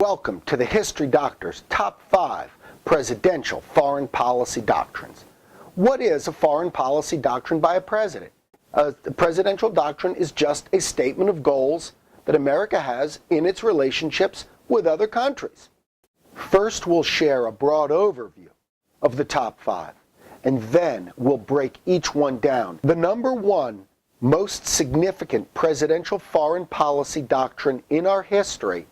Welcome to the History Doctor's Top 5 Presidential Foreign Policy Doctrines. What is a foreign policy doctrine by a president? A presidential doctrine is just a statement of goals that America has in its relationships with other countries. First, we'll share a broad overview of the top 5, and then we'll break each one down. The number one most significant presidential foreign policy doctrine in our history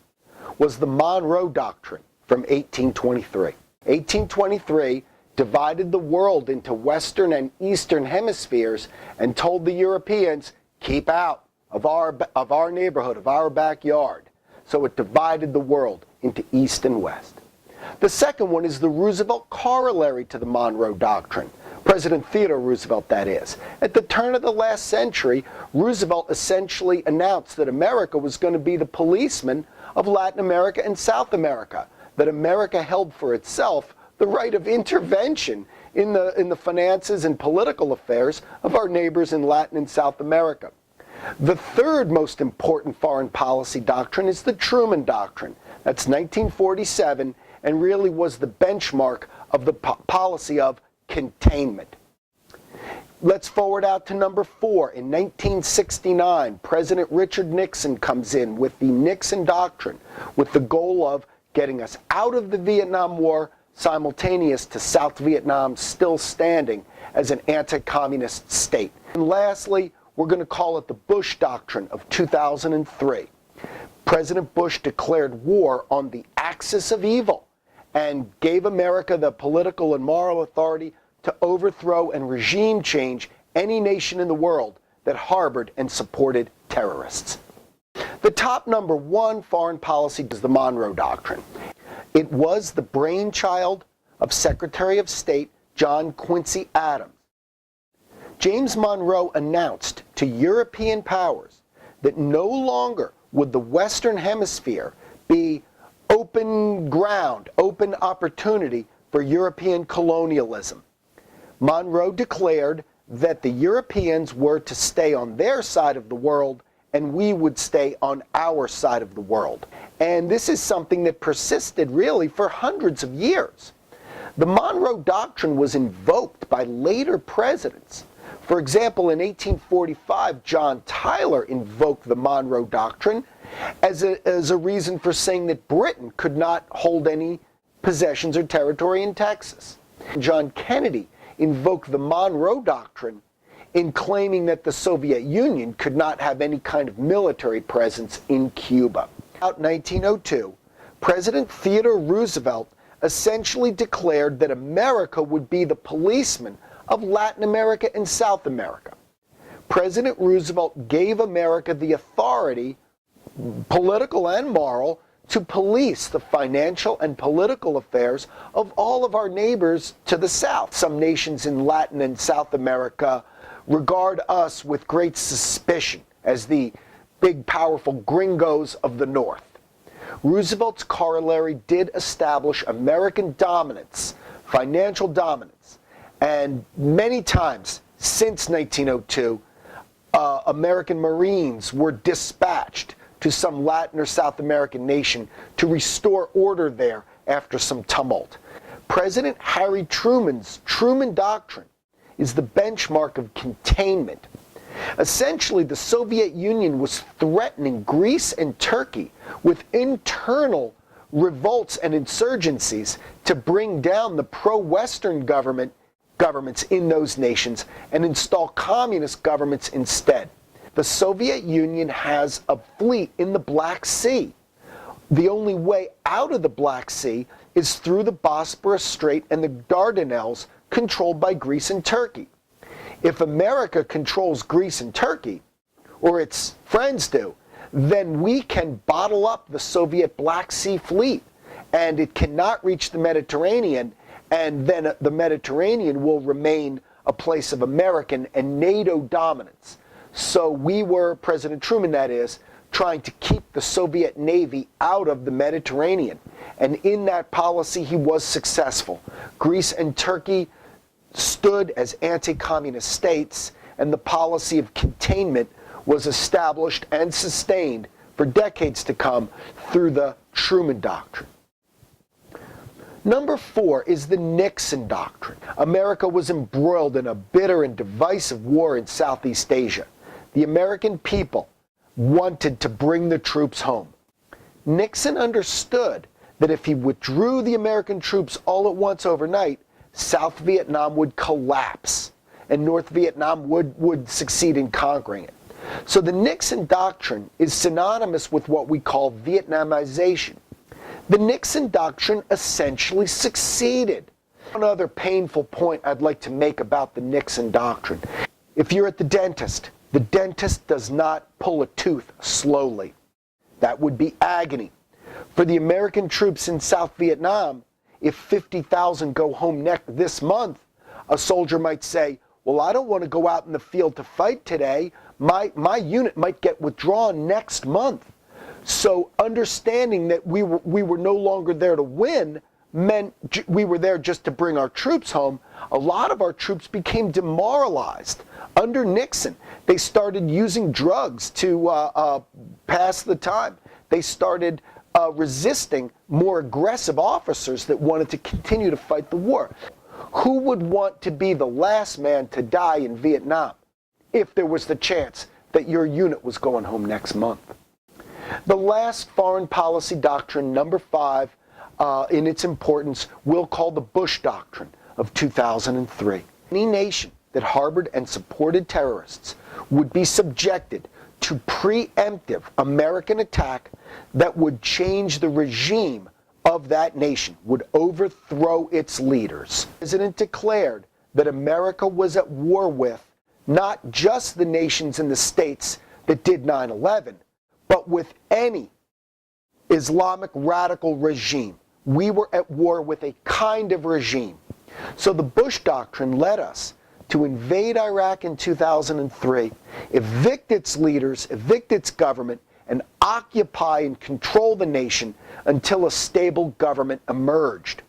was the Monroe Doctrine from 1823. 1823 divided the world into Western and Eastern hemispheres and told the Europeans, keep out of our neighborhood, of our backyard. So it divided the world into East and West. The second one is the Roosevelt corollary to the Monroe Doctrine. President Theodore Roosevelt, that is. At the turn of the last century, Roosevelt essentially announced that America was going to be the policeman of Latin America and South America, that America held for itself the right of intervention in the finances and political affairs of our neighbors in Latin and South America. The third most important foreign policy doctrine is the Truman Doctrine. That's 1947 and really was the benchmark of the policy of containment. Let's forward out to number 4. In 1969, President Richard Nixon comes in with the Nixon Doctrine with the goal of getting us out of the Vietnam War simultaneous to South Vietnam still standing as an anti-communist state. And lastly, we're going to call it the Bush Doctrine of 2003. President Bush declared war on the axis of evil and gave America the political and moral authority to overthrow and regime change any nation in the world that harbored and supported terrorists. The top number one foreign policy is the Monroe Doctrine. It was the brainchild of Secretary of State John Quincy Adams. James Monroe announced to European powers that no longer would the Western Hemisphere be open ground, open opportunity for European colonialism. Monroe declared that the Europeans were to stay on their side of the world and we would stay on our side of the world. And this is something that persisted really for hundreds of years. The Monroe Doctrine was invoked by later presidents. For example, in 1845, John Tyler invoked the Monroe Doctrine as a reason for saying that Britain could not hold any possessions or territory in Texas. John Kennedy invoked the Monroe Doctrine in claiming that the Soviet Union could not have any kind of military presence in Cuba. About 1902, President Theodore Roosevelt essentially declared that America would be the policeman of Latin America and South America. President Roosevelt gave America the authority, political and moral, to police the financial and political affairs of all of our neighbors to the south. Some nations in Latin and South America regard us with great suspicion as the big, powerful gringos of the north. Roosevelt's corollary did establish American dominance, financial dominance, and many times since 1902, American Marines were dispatched to some Latin or South American nation to restore order there after some tumult. President Harry Truman's Truman Doctrine is the benchmark of containment. Essentially, the Soviet Union was threatening Greece and Turkey with internal revolts and insurgencies to bring down the pro-Western governments in those nations and install communist governments instead. The Soviet Union has a fleet in the Black Sea. The only way out of the Black Sea is through the Bosporus Strait and the Dardanelles, controlled by Greece and Turkey. If America controls Greece and Turkey, or its friends do, then we can bottle up the Soviet Black Sea fleet, and it cannot reach the Mediterranean, and then the Mediterranean will remain a place of American and NATO dominance. So we were, President Truman that is, trying to keep the Soviet Navy out of the Mediterranean. And in that policy, he was successful. Greece and Turkey stood as anti-communist states, and the policy of containment was established and sustained for decades to come through the Truman Doctrine. Number 4 is the Nixon Doctrine. America was embroiled in a bitter and divisive war in Southeast Asia. The American people wanted to bring the troops home. Nixon understood that if he withdrew the American troops all at once overnight, South Vietnam would collapse and North Vietnam would succeed in conquering it. So the Nixon Doctrine is synonymous with what we call Vietnamization. The Nixon Doctrine essentially succeeded. One other painful point I'd like to make about the Nixon Doctrine. If you're at the dentist does not pull a tooth slowly. That would be agony. For the American troops in South Vietnam, if 50,000 go home this month, a soldier might say, well, I don't want to go out in the field to fight today. My unit might get withdrawn next month. So understanding that we were no longer there to win meant we were there just to bring our troops home. A lot of our troops became demoralized. Under Nixon, they started using drugs to pass the time. They started resisting more aggressive officers that wanted to continue to fight the war. Who would want to be the last man to die in Vietnam if there was the chance that your unit was going home next month? The last foreign policy doctrine, number 5, in its importance, we'll call the Bush Doctrine of 2003. Any nation that harbored and supported terrorists would be subjected to preemptive American attack that would change the regime of that nation, would overthrow its leaders. The president declared that America was at war with not just the nations and the states that did 9/11, but with any Islamic radical regime. We were at war with a kind of regime. So the Bush Doctrine led us to invade Iraq in 2003, evict its leaders, evict its government, and occupy and control the nation until a stable government emerged.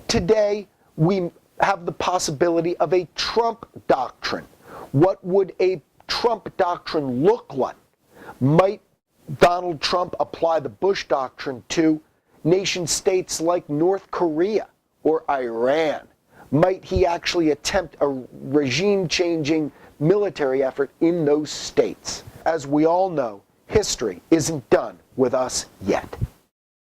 Today, we have the possibility of a Trump Doctrine. What would a Trump Doctrine look like? Might Donald Trump apply the Bush Doctrine to nation-states like North Korea or Iran? Might he actually attempt a regime-changing military effort in those states? As we all know, history isn't done with us yet.